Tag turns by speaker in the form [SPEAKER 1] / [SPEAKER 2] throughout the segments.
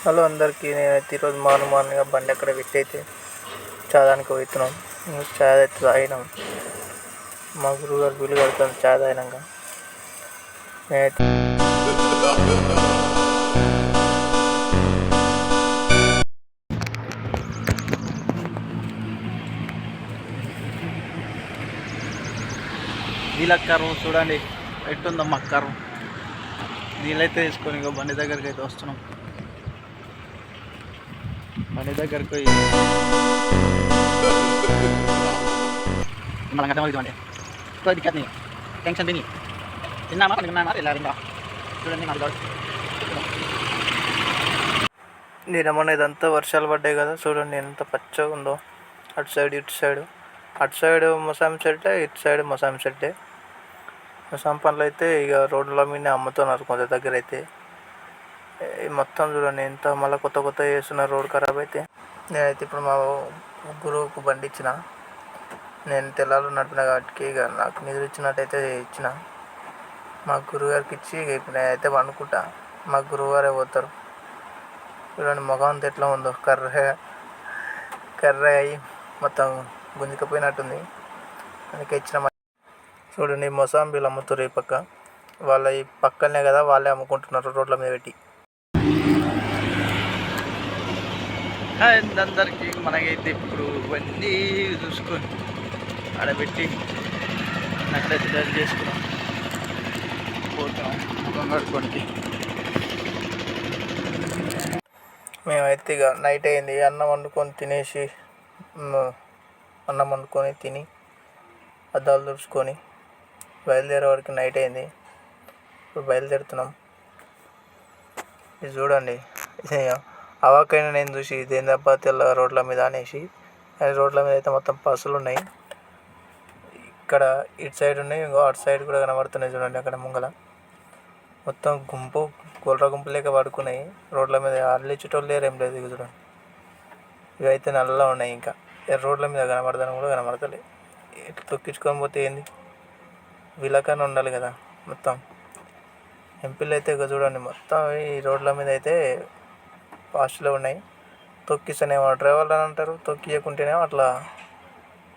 [SPEAKER 1] Hello అందరికీ, నేనైతే ఈరోజు మార్నింగ్ బండి అక్కడ పెట్టి చాదానికి పోతున్నాం. చాయ్ అయితే తాగినాం. మా గురువుగారు బిల్లు కడతాను చాయ్ తాగినాక. నేనైతే నీళ్ళక్కరు చూడండి ఎట్టుందమ్మా అక్కరు. నీళ్ళైతే తీసుకొని ఇంకో బండి దగ్గరికి అయితే వస్తున్నాం. బండి దగ్గరికి పోయి malah nggak ada lagi teman-teman. Itu dikat nih, tension ini. Ini nama ఇలా రింగా చూడండి నాకు నేను మొన్న ఇదంతా వర్షాలు పడ్డాయి కదా, చూడండి ఎంత పచ్చగా ఉందో. అటు సైడ్ ఇటు సైడ్ మొసాం చెట్టే, ఇటు సైడ్ మొసాం చెట్టే. మొసాం పండ్లు అయితే ఇక రోడ్ల మీద అమ్ముతున్నారు కొంత దగ్గర అయితే. మొత్తం చూడండి ఎంత మళ్ళీ కొత్త చేస్తున్నారు. రోడ్ ఖరాబ్ అయితే నేనైతే ఇప్పుడు మా గురువుకు బండి ఇచ్చిన. నేను తెల్లారు నడిపిన కాబట్టి ఇక నాకు నిధులు ఇచ్చినట్టయితే ఇచ్చిన. మా గురువుగారికి ఇచ్చి ఇప్పుడు నేనైతే అనుకుంటా. మా గురువుగారే పోతారు. చూడండి ముఖం అంతా ఎట్లా ఉందో, కర్ర అయ్యి మొత్తం గుంజుకపోయినట్టుంది. అందుకే ఇచ్చిన. చూడండి మొసాంబీలు అమ్ముతారు ఈ పక్క. వాళ్ళ ఈ పక్కనే కదా, వాళ్ళే అమ్ముకుంటున్నారు రోడ్ల మీద పెట్టి. అందరికీ మనకైతే ఇప్పుడు ఇవన్నీ చూసుకొని ఆడబెట్టి నక్కడైతే డైల్ చేసుకున్నాం. పోతాం ముఖం కడుక్కోనికి. మేమైతే ఇక నైట్ అయింది. అన్నం వండుకొని తిని అద్దాలు తుడుచుకొని బయలుదేరే వరకు నైట్ అయింది. ఇప్పుడు బయలుదేరుతున్నాం. ఇది చూడండి, అవాకైనా నేను చూసి ఇదేందబ్బా తెల్ల రోడ్ల మీద అనేసి. రోడ్ల మీద అయితే మొత్తం పసులు ఉన్నాయి. ఇక్కడ ఇటు సైడ్ ఉన్నాయి, ఇంకో అటు సైడ్ కూడా కనబడుతున్నాయి. చూడండి అక్కడ ముంగల మొత్తం గొర్రె గుంపు లేక పడుకున్నాయి రోడ్ల మీద. అల్లిచ్చేటోళ్ళు లేరు, ఏం లేదు. ఇక చూడండి ఇవైతే నల్లగా ఉన్నాయి. ఇంకా రోడ్ల మీద కనబడతాను కూడా కనబడతలే. ఇట్లా తొక్కించుకొని పోతే ఏంది, వీళ్ళకన్నా ఉండాలి కదా. మొత్తం ఎంపీలు అయితే ఇక చూడండి మొత్తం ఈ రోడ్ల మీద అయితే ఫాస్ట్లో ఉన్నాయి. తొక్కిస్తేనేమో డ్రైవర్లు అని అంటారు, తొక్కియకుంటేనేమో అట్లా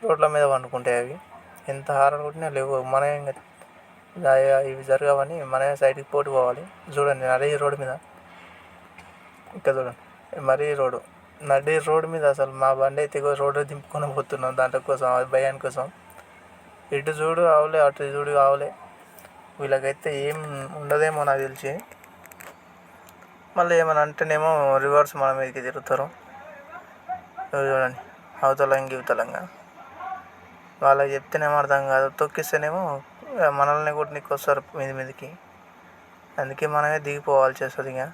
[SPEAKER 1] రోడ్ల మీద పండుకుంటాయి. అవి ఎంత హారన్ కొట్టినా లేవు. మనమే ఇవి జరగవని మనమే సైడ్కి పోవాలి. చూడండి నడి రోడ్డు మీద, ఇంకా చూడండి మరీ నడి రోడ్డు మీద అసలు మా బండి అయితే రోడ్డు దింపుకొని పోతున్నాం దాంట్లో కోసం, భయాని కోసం. ఇటు చూడు ఆవులే, అటు చూడు ఆవులే. వీళ్ళకైతే ఏం ఉండదేమో నాకు తెలిసి. మళ్ళీ ఏమైనా అంటేనేమో రివర్స్ మన మీదకి తిరుగుతారు. చూడండి అవతలంగా ఇవతలంగా. వాళ్ళకి చెప్తేనేమో అర్థం కాదు, తొక్కిస్తేనేమో మనల్ని కొట్టినకి వస్తారు మీదికి. అందుకే మనమే దిగిపోవాల్సి వస్తుంది. ఇక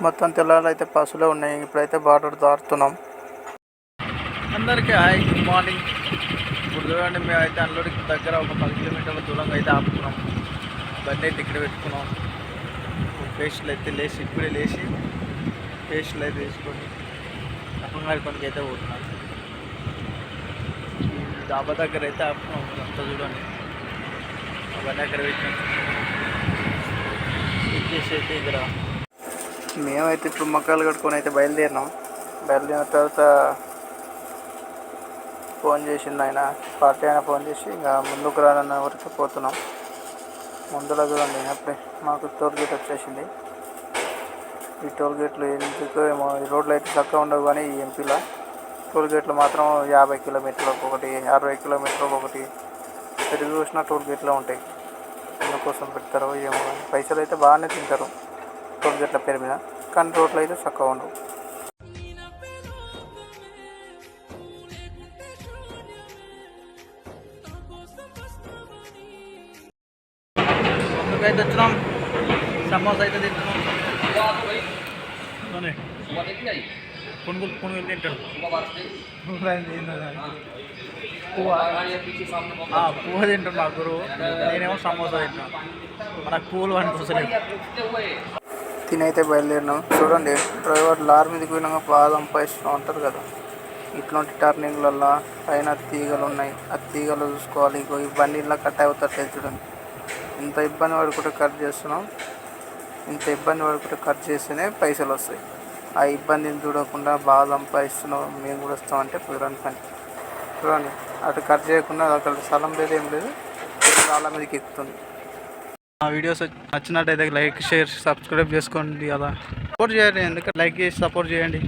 [SPEAKER 1] మొత్తం తెల్లారు అయితే పసులే ఉన్నాయి. ఇప్పుడైతే బార్డర్ దాటుతున్నాం. అందరికీ హాయ్, గుడ్ మార్నింగ్. ఇప్పుడు చూడండి మేమైతే అన్లోడికి దగ్గర ఒక 10 కిలోమీటర్ల దూరంగా అయితే ఆపుకున్నాం. బండి అయితే ఇక్కడ పెట్టుకున్నాం. పేస్టులు అయితే ఇప్పుడే లేచి పేస్టులు అయితే వేసుకొని అప్పంగాడికి అయితే పోతున్నాం. డాబా దగ్గర అయితే ఆపుకున్నాం. అంతా చూడండి బండి అక్కడ పెట్టినాం. వచ్చేసి అయితే ఇక్కడ మేమైతే ఇప్పుడు మొక్కలు కట్టుకొని అయితే బయలుదేరిన తర్వాత ఫోన్ చేసింది ఆయన, పార్టీ ఆయన ఫోన్ చేసి ఇంకా ముందుకు రానన్న వరకు పోతున్నాం. ముందులో చూడండి అప్పుడే మాకు టోల్ గేట్ వచ్చేసింది. ఈ టోల్ గేట్లు ఎందుకు ఏమో, ఈ రోడ్లు అయితే చక్కగా ఉండవు, కానీ ఈ ఎంపీలో టోల్ గేట్లు మాత్రం 50 కిలోమీటర్లకు ఒకటి, 60 కిలోమీటర్లకు ఒకటి ఎటు చూసినా టోల్ గేట్లో ఉంటాయి. ఎందుకోసం పెడతారో ఏమో, పైసలు అయితే బాగానే తింటారు టోల్ గేట్ల పేరు మీద, కానీ రోడ్లు అయితే చక్కగా ఉండవు. ముందుకైతే వచ్చినాం, సమోసా అయితే తింటున్నాం.
[SPEAKER 2] పునుగులు తింటాడు. పువ్వు తింటాడు నా గురువు, నేనేమో సమోసా తింటాను. మనకు పువ్వులు అనిపిస్తలేదు.
[SPEAKER 1] తినైతే బయలుదేరినాం. చూడండి డ్రైవర్ లారీ మీదకి పోయినాక బాగా సంపాదిస్తూ ఉంటారు కదా. ఇట్లాంటి టర్నింగ్లలో పైన తీగలు ఉన్నాయి, ఆ తీగలు చూసుకోవాలి. ఇగో ఈ బండిలో కట్ అవుతారు చూడండి. ఇంత ఇబ్బంది పడుకుంటే కట్ చేస్తున్నాం. ఇంత ఇబ్బంది పడుకుంటే కట్ చేస్తేనే పైసలు వస్తాయి. ఆ ఇబ్బందిని చూడకుండా బాగా సంపాదిస్తున్నాం, మేము కూడా వస్తామంటే కుదరని పని. చూడండి అటు కట్ చేయకుండా అక్కడ స్థలం లేదు, ఏం లేదు, రాళ్ళ మీదకి ఎక్కుతుంది.
[SPEAKER 2] ఆ వీడియోస్ నచ్చినట్టయితే లైక్, షేర్, సబ్స్క్రైబ్ చేసుకోండి కదా. సపోర్ట్ చేయండి, ఎందుకంటే లైక్ చేసి సపోర్ట్ చేయండి.